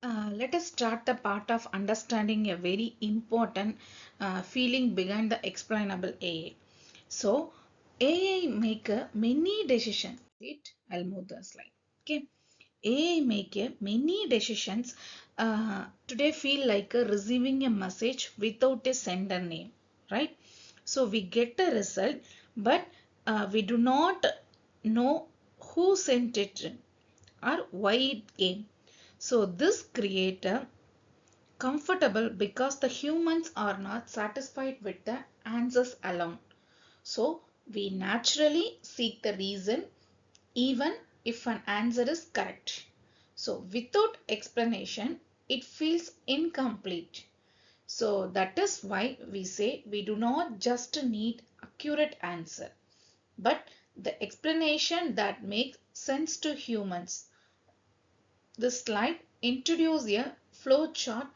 Let us start the part of understanding a very important feeling behind the explainable AI. So, AI make many decisions. Wait, I'll move the slide. Okay, AI make many decisions. Today feel like receiving a message without a sender name, right? So we get a result, but we do not know who sent it or why it came. So this create a comfortable because the humans are not satisfied with the answers alone. So we naturally seek the reason even if an answer is correct. So without explanation, it feels incomplete. So that is why we say we do not just need accurate answer, but the explanation that makes sense to humans. This slide introduces a flow chart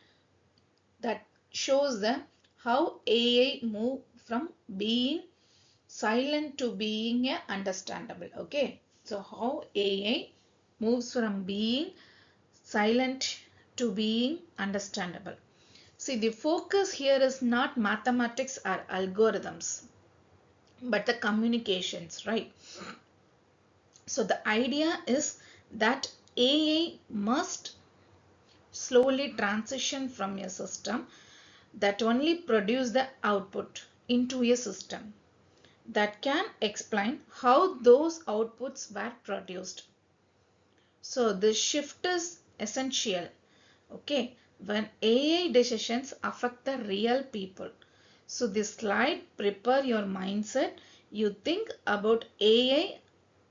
that shows them how AI move from being silent to being understandable. Okay, so how AI moves from being silent to being understandable. See, the focus here is not mathematics or algorithms, but the communications, right? So the idea is that AI must slowly transition from a system that only produce the output into a system that can explain how those outputs were produced. So this shift is essential, okay, when AI decisions affect the real people. So this slide prepare your mindset. You think about AI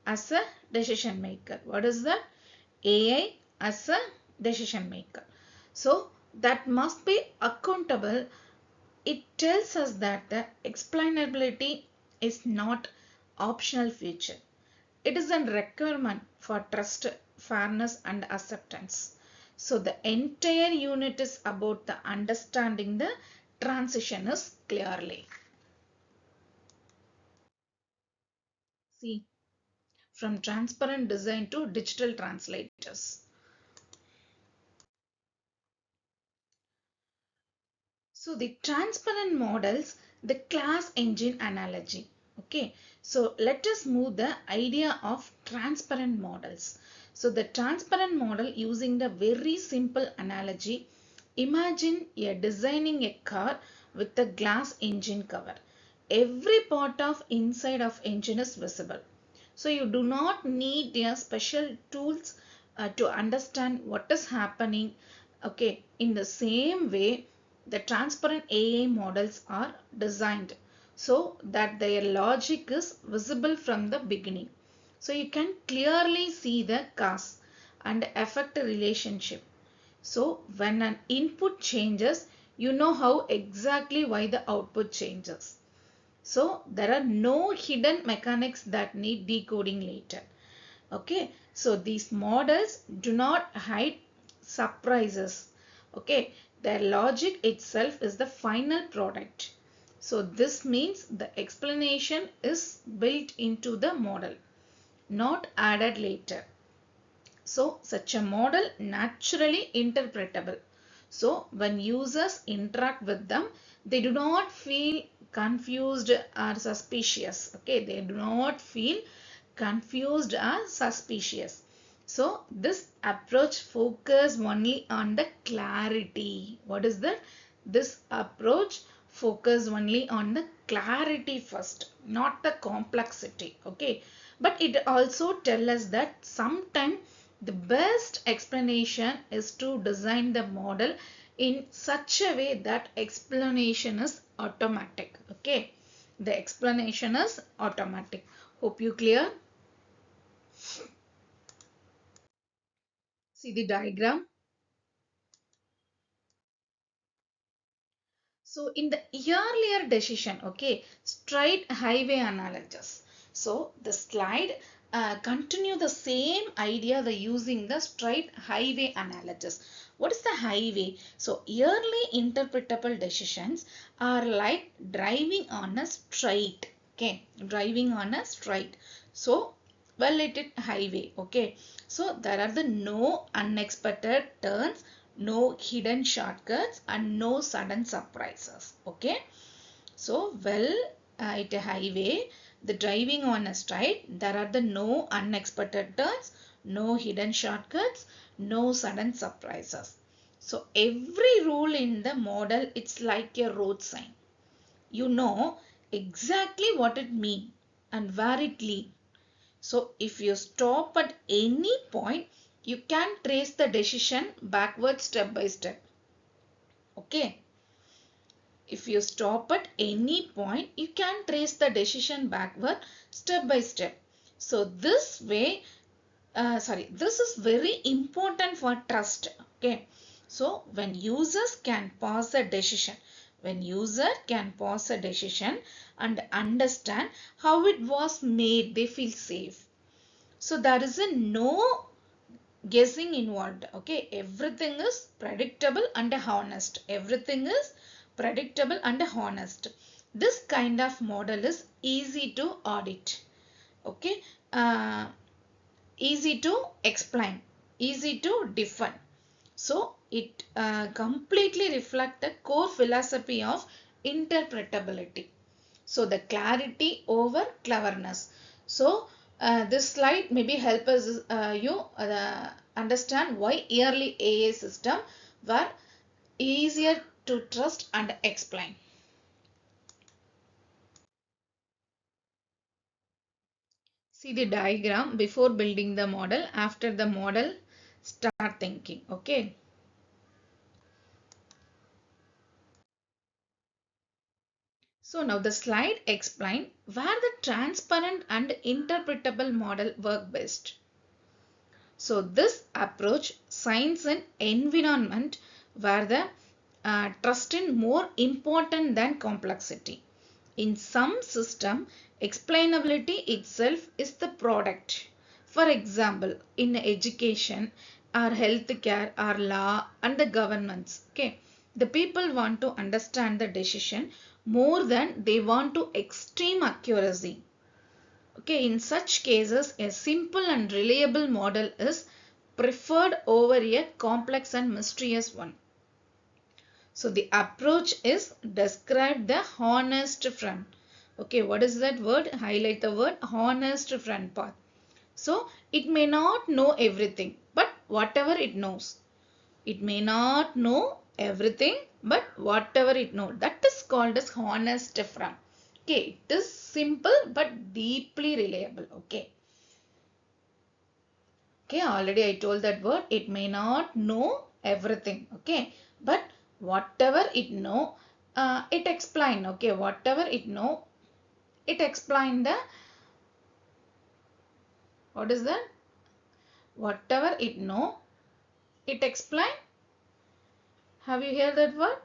as a decision maker. What is that? AI as a decision maker. So that must be accountable. It tells us that the explainability is not optional feature. It is a requirement for trust, fairness and acceptance. So the entire unit is about the understanding the transition is clearly. See, from transparent design to digital translators. So the transparent models, the class engine analogy. Okay, so let us move the idea of transparent models. So the transparent model using the very simple analogy. Imagine you're designing a car with a glass engine cover. Every part of inside of engine is visible. So you do not need their special tools to understand what is happening. Okay, in the same way, the transparent AI models are designed so that their logic is visible from the beginning. So you can clearly see the cause and effect relationship. So when an input changes, you know how exactly why the output changes. So there are no hidden mechanics that need decoding later. Okay, so these models do not hide surprises. Okay, their logic itself is the final product. So this means the explanation is built into the model, not added later. So such a model naturally interpretable. So when users interact with them, they do not feel confused or suspicious. Okay, they do not feel confused or suspicious. So this approach focuses only on the clarity. What is that? This approach focus only on the clarity first, not the complexity. Okay, but it also tells us that sometimes the best explanation is to design the model in such a way that explanation is automatic. Okay, the explanation is automatic. Hope you clear. See the diagram. So in the earlier decision, okay, straight highway analysis. So the slide continue the same idea the using the straight highway analysis. What is the highway? So early interpretable decisions are like driving on a straight. Okay, driving on a straight. So well lit highway. Okay, so there are the no unexpected turns, no hidden shortcuts, and no sudden surprises. Okay. So, well, at a highway, the driving on a straight, there are the no unexpected turns, no hidden shortcuts, no sudden surprises. So, every rule in the model, it's like a road sign. You know exactly what it means and where it leads. So, if you stop at any point, you can trace the decision backwards step by step. Okay. If you stop at any point, you can trace the decision backward step by step. So this is very important for trust. Okay. So when users can pause a decision, and understand how it was made, they feel safe. So there is a no guessing involved. Okay, everything is predictable and honest. Everything is predictable and honest. This kind of model is easy to audit. Okay, uh, easy to explain, easy to define. So it completely reflects the core philosophy of interpretability. So the clarity over cleverness. So this slide maybe help us you understand why early AA system were easier to trust and explain. See the diagram before building the model, after the model, start thinking. Okay. So now the slide explain where the transparent and interpretable model work best. So this approach signs an environment where the trust is more important than complexity. In some system, explainability itself is the product. For example, in education, or healthcare, or law, and the governance. Okay, the people want to understand the decision more than they want to extreme accuracy. Okay, in such cases, a simple and reliable model is preferred over a complex and mysterious one. So the approach is describe the honest front. Okay, what is that word? Highlight the word honest front path. So it may not know everything, but whatever it knows. It may not know everything, but whatever it knows, that is called as honest front. Okay, it is simple but deeply reliable. Okay. Okay, already I told that word. It may not know everything. Okay, but whatever it know, it explain. Okay, whatever it know, it explain the, what is that? Whatever it know, it explain. Have you heard that word?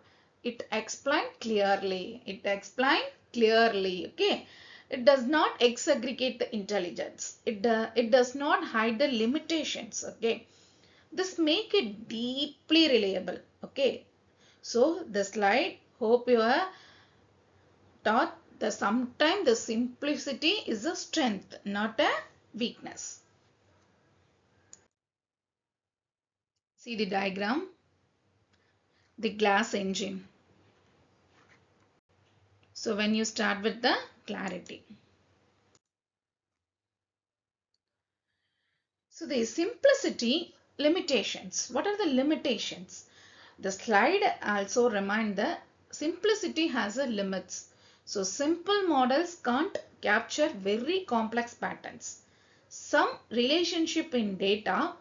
It explain clearly. It explain clearly. Okay. It does not exaggerate the intelligence. It does not hide the limitations. Okay. This make it deeply reliable. Okay. So the slide, hope you are taught that sometimes the simplicity is a strength, not a weakness. See the diagram, the glass engine. So when you start with the clarity. So the simplicity limitations. What are the limitations? The slide also remind the simplicity has a limits. So simple models can't capture very complex patterns. Some relationship in data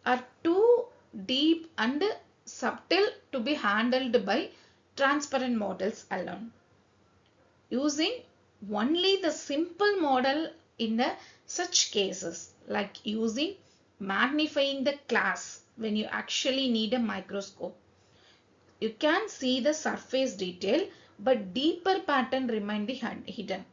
are too deep and subtle to be handled by transparent models alone. Using only the simple model in such cases, like using magnifying the glass when you actually need a microscope. You can see the surface detail, but deeper pattern remain hidden.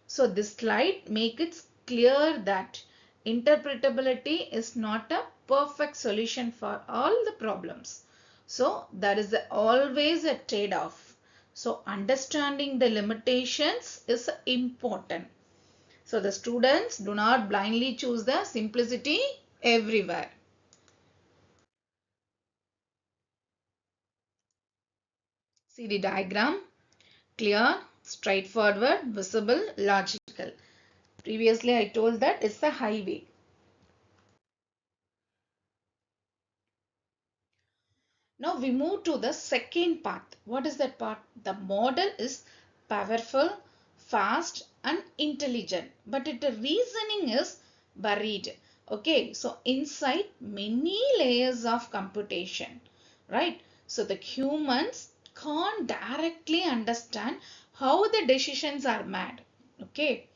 So this slide makes it clear that interpretability is not a perfect solution for all the problems. So there is always a trade-off. So understanding the limitations is important. So the students do not blindly choose the simplicity everywhere. See the diagram. Clear, straightforward, visible, logical. Previously I told that it's a highway. Now we move to the second part. What is that part? The model is powerful, fast and intelligent, but its reasoning is buried. Okay, so inside many layers of computation, right? So the humans can't directly understand how the decisions are made. Okay,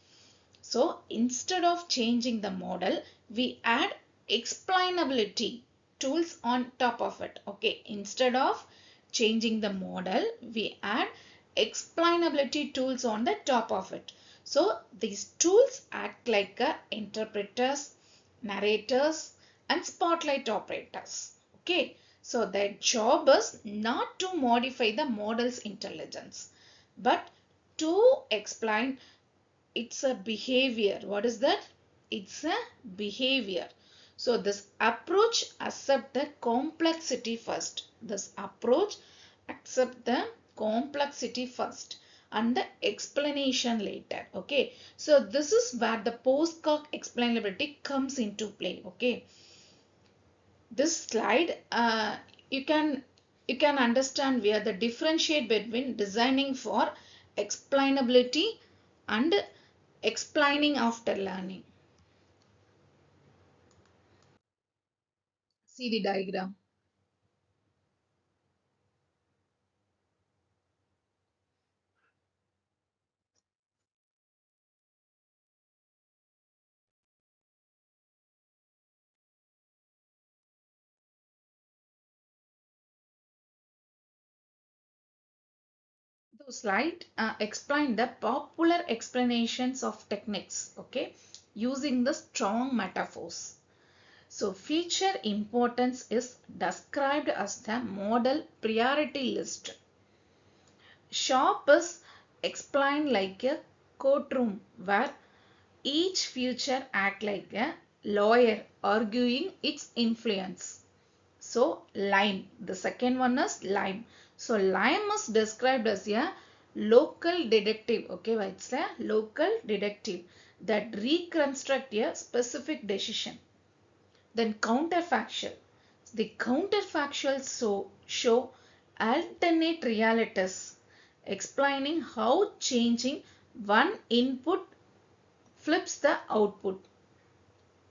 so instead of changing the model, we add explainability tools on top of it. Okay, instead of changing the model, we add explainability tools on the top of it. So these tools act like interpreters, narrators, and spotlight operators. Okay, so their job is not to modify the model's intelligence, but to explain it's a behavior. What is that? It's a behavior. So this approach accept the complexity first. This approach accept the complexity first and the explanation later. Okay. So this is where the post-hoc explainability comes into play. Okay. This slide you can you can understand where the differentiate between designing for explainability and explaining after learning. See the diagram. The slide explain the popular explanations of techniques, okay, using the strong metaphors. So feature importance is described as the model priority list. Shop is explained like a courtroom where each feature act like a lawyer arguing its influence. So lime, the second one is lime. So lime is described as a local detective. Okay, it's a local detective that reconstruct a specific decision. Then counterfactual. The counterfactual show alternate realities, explaining how changing one input flips the output.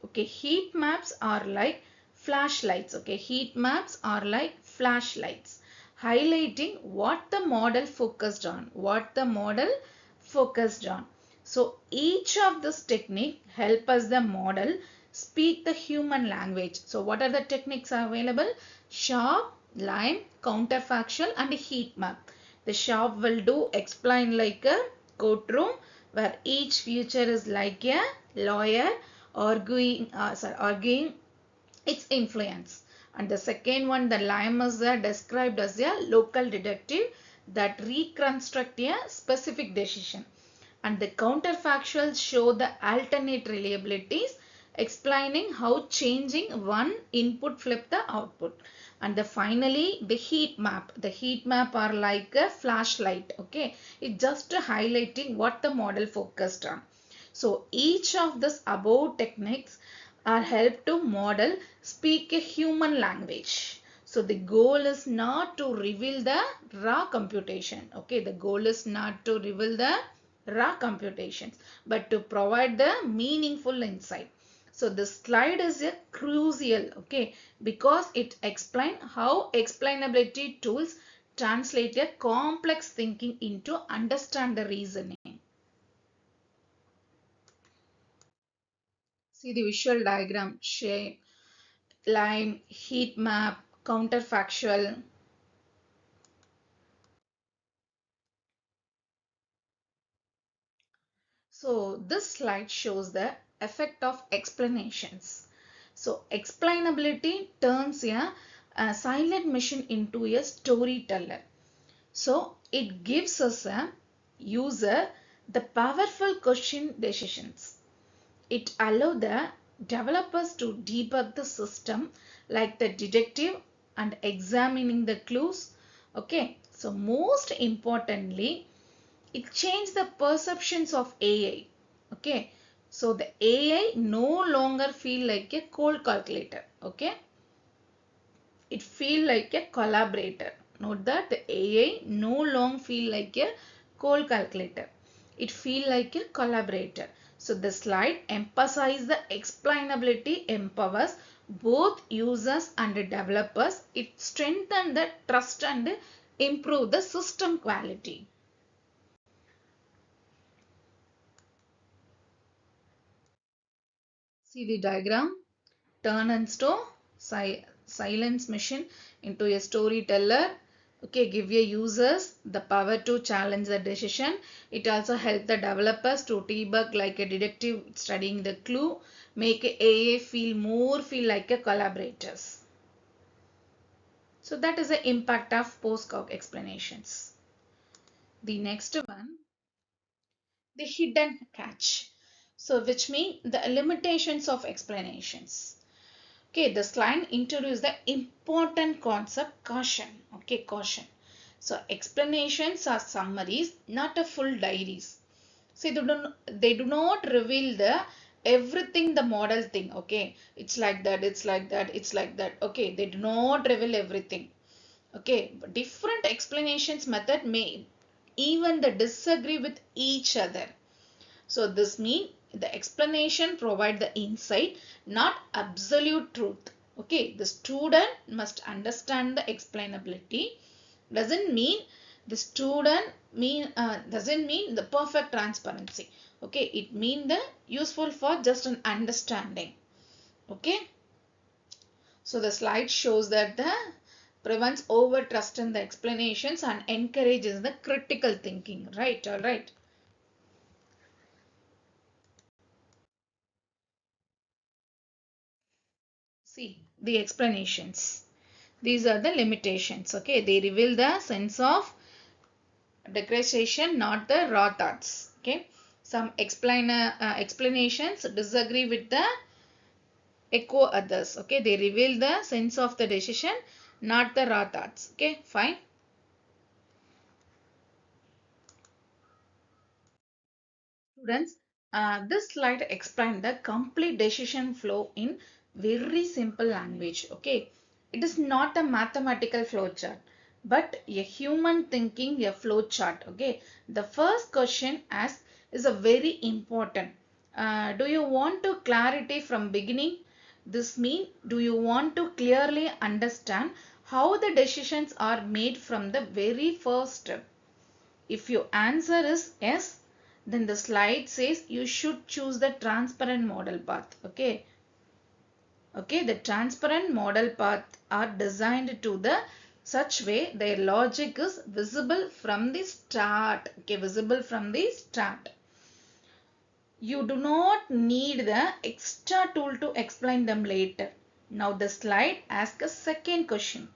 Okay, heat maps are like flashlights. Okay, heat maps are like flashlights, highlighting what the model focused on. What the model focused on. So each of this technique help us the model speak the human language. So what are the techniques available? Sharp, lime, counterfactual, and heat map. The sharp will do explain like a courtroom where each feature is like a lawyer arguing its influence. And the second one, the lime is described as a local detective that reconstruct a specific decision. And the counterfactuals show the alternate reliabilities, explaining how changing one input flip the output. And finally the heat map. The heat map are like a flashlight. Okay, it just highlighting what the model focused on. So each of this above techniques are help to model speak a human language. So the goal is not to reveal the raw computation. Okay, the goal is not to reveal the raw computations, but to provide the meaningful insight. So this slide is a crucial, okay, because it explains how explainability tools translate a complex thinking into understand the reasoning. See the visual diagram, shape, line, heat map, counterfactual. So this slide shows the effect of explanations. So explainability turns a silent machine into a storyteller. So it gives us a user the powerful question decisions. It allows the developers to debug the system like the detective and examining the clues. Okay, So most importantly, it changed the perceptions of AI. Okay. So the AI no longer feel like a cold calculator. Okay. It feel like a collaborator. Note that the AI no longer feel like a cold calculator. It feel like a collaborator. So the slide emphasize the explainability empowers both users and developers. It strengthen the trust and improve the system quality. See the diagram. Turn and store silence machine into a storyteller. Okay, give your users the power to challenge the decision. It also helps the developers to debug like a detective studying the clue. Make AI feel like a collaborators. So that is the impact of post-calc explanations. The next one, the hidden catch. So which means the limitations of explanations. Okay, the slide introduces the important concept caution. Okay, caution. So explanations are summaries, not a full diaries. See, they do not reveal the everything the model thing. Okay, it's like that, it's like that, it's like that. Okay, they do not reveal everything. Okay, but different explanations method may even the disagree with each other. So this means the explanation provide the insight, not absolute truth. Okay, the student must understand the explainability. Doesn't mean the student doesn't mean the perfect transparency. Okay, it mean the useful for just an understanding. Okay, so the slide shows that the prevents over trust in the explanations and encourages the critical thinking. Right, all right. See the explanations. These are the limitations. Okay, they reveal the sense of degradation, not the raw thoughts. Okay, some explanations disagree with the echo others. Okay, they reveal the sense of the decision, not the raw thoughts. Okay, fine. Students, this slide explains the complete decision flow in very simple language. Okay, it is not a mathematical flow chart, but a human thinking a flow chart. Okay, the first question asked is a very important. Do you want to clarity from beginning? This means, do you want to clearly understand how the decisions are made from the very first step? If your answer is yes, then the slide says you should choose the transparent model path. Okay. Okay, the transparent model path are designed to the such way their logic is visible from the start. Okay, visible from the start. You do not need the extra tool to explain them later. Now the slide asks a second question.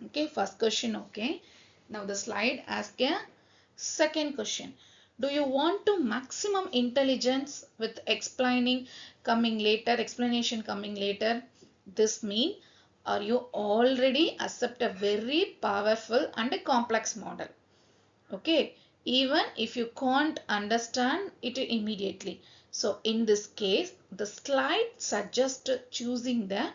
Okay, first question. Okay, now the slide asks a second question. Do you want to maximum intelligence with explaining coming later, explanation coming later? This means, are you already accept a very powerful and a complex model? Okay, even if you can't understand it immediately. So in this case, the slide suggests choosing the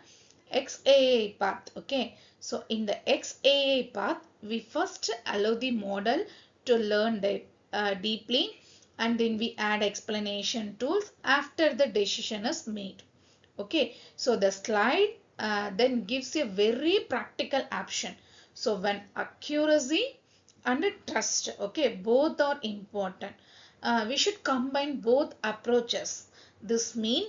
XAA path. Okay, so in the XAA path, we first allow the model to learn deeply, and then we add explanation tools after the decision is made. Okay, so the slide then gives a very practical option. So when accuracy and trust, okay, both are important, we should combine both approaches. This means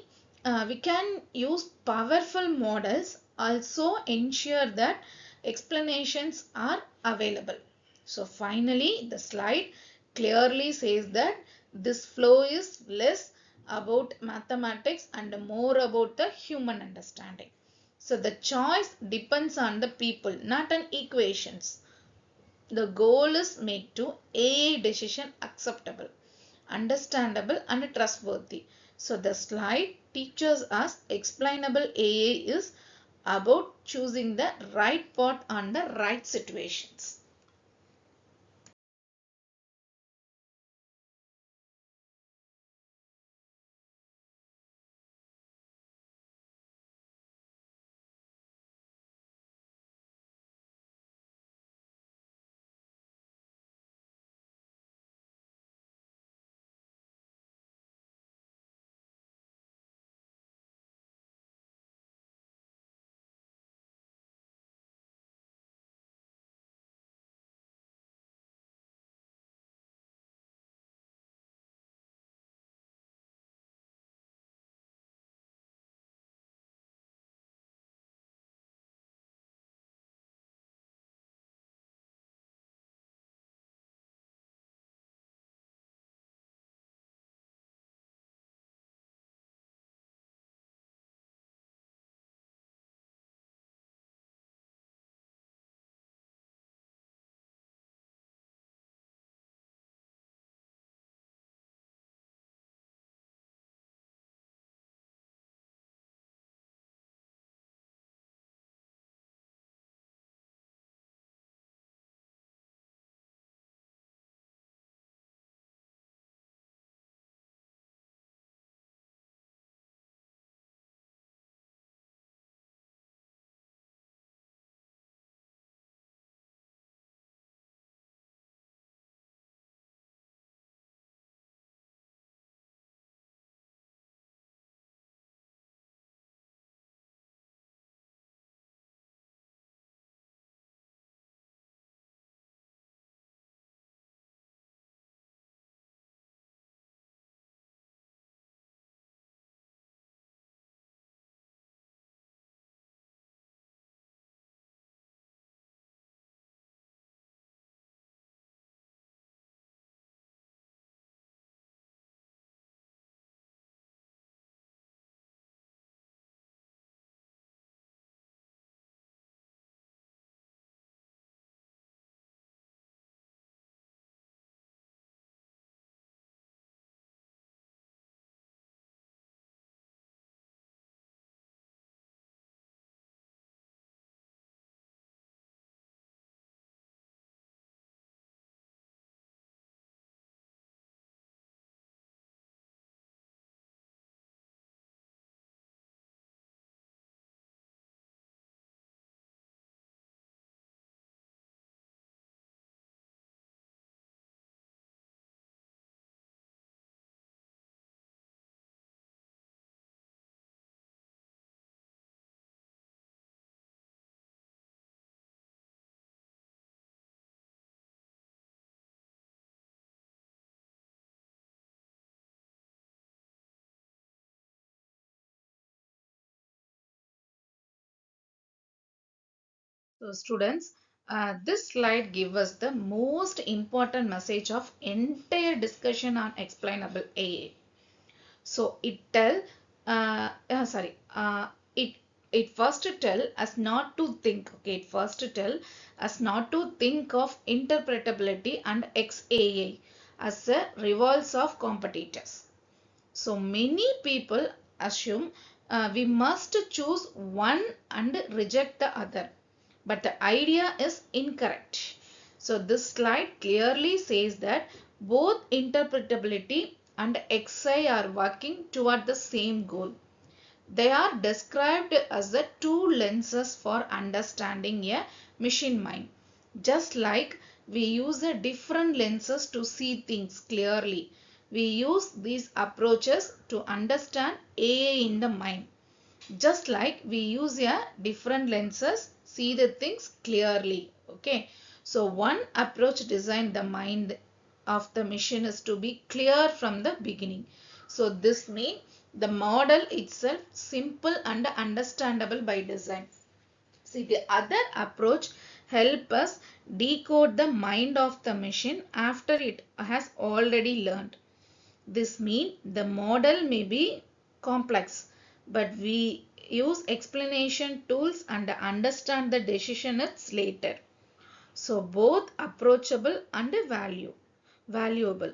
we can use powerful models, also ensure that explanations are available. So finally the slide clearly says that this flow is less about mathematics and more about the human understanding. So the choice depends on the people, not on equations. The goal is make to AI decision acceptable, understandable and trustworthy. So the slide teaches us explainable AI is about choosing the right path on the right situations. So students, this slide gives us the most important message of entire discussion on explainable AI. So it tell, sorry, it it first tell us not to think. Okay, it first tell us not to think of interpretability and XAI as a rivals of competitors. So many people assume we must choose one and reject the other. But the idea is incorrect. So this slide clearly says that both interpretability and XI are working toward the same goal. They are described as the two lenses for understanding a machine mind. Just like we use a different lenses to see things clearly, we use these approaches to understand AI in the mind. Just like we use a different lenses, see the things clearly. Okay. So one approach designed the mind of the machine is to be clear from the beginning. So this means the model itself simple and understandable by design. See, the other approach help us decode the mind of the machine after it has already learned. This means the model may be complex, but we use explanation tools and understand the decision it's later. So both approachable and valuable.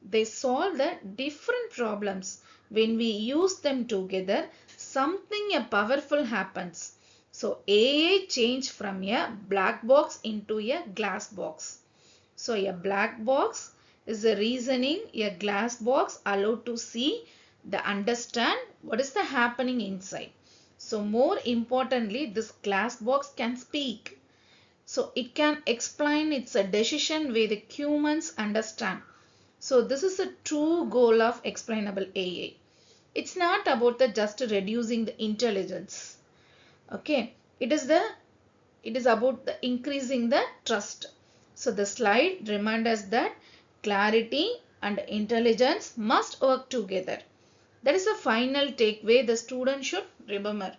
They solve the different problems. When we use them together, something powerful happens. So AI changed from a black box into a glass box. So a black box is a reasoning, a glass box allowed to see, the understand what is the happening inside. So more importantly, this glass box can speak. So it can explain its a decision where the humans understand. So this is a true goal of explainable AI. It's not about the just reducing the intelligence. Okay, it is about the increasing the trust. So the slide reminds us that clarity and intelligence must work together. That is the final takeaway the student should remember.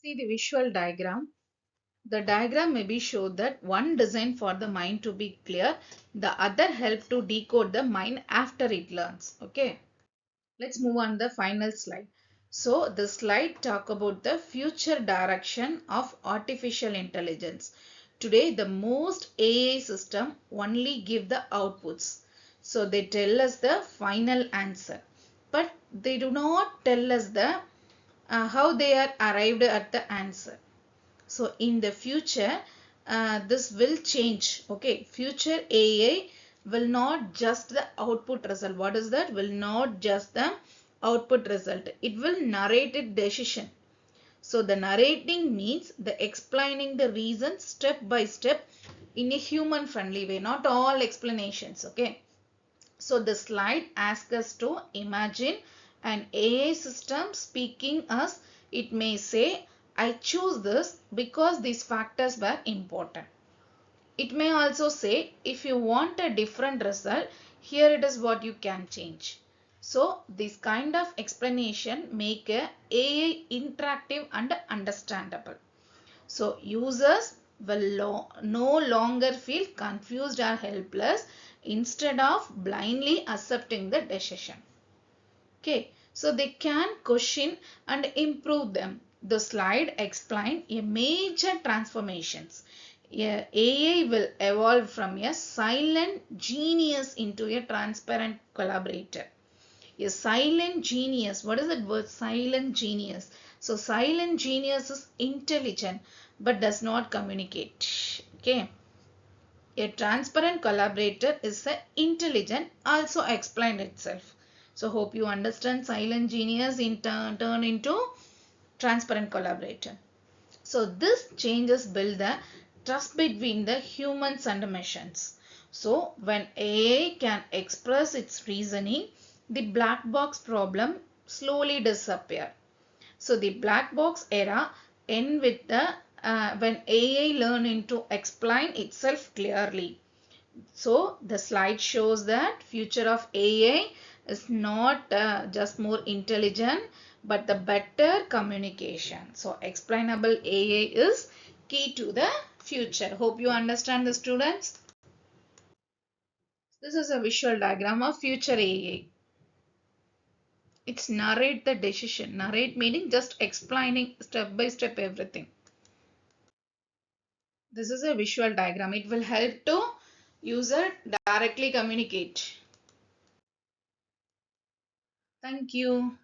See the visual diagram. The diagram maybe show that one design for the mind to be clear, the other help to decode the mind after it learns. Okay. Let's move on the final slide. So the slide talk about the future direction of artificial intelligence. Today the most AI system only give the outputs. So they tell us the final answer. But they do not tell us the how they are arrived at the answer. So in the future, this will change. Okay, future AI will not just the output result. What is that? Will not just the output result. It will narrate a decision. So the narrating means the explaining the reason step by step in a human friendly way. Not all explanations. Okay. So the slide asks us to imagine an AI system speaking us. It may say, I choose this because these factors were important. It may also say, if you want a different result, here it is what you can change. So this kind of explanation make a AI interactive and understandable. So users will no longer feel confused or helpless instead of blindly accepting the decision. Okay, so they can question and improve them. The slide explain a major transformations. AI will evolve from a silent genius into a transparent collaborator. A silent genius. What is that word? Silent genius. So silent genius is intelligent but does not communicate. Okay. A transparent collaborator is a intelligent, also explained itself. So hope you understand silent genius in turn into transparent collaborator. So this changes build the trust between the humans and the machines. So when AI can express its reasoning, the black box problem slowly disappear. So the black box era end with the when AI learn to explain itself clearly. So the slide shows that future of AI is not just more intelligent but the better communication. So explainable AI is key to the future. Hope you understand the students. This is a visual diagram of future AI. It's narrate the decision. Narrate meaning just explaining step by step everything. This is a visual diagram. It will help to user directly communicate. Thank you.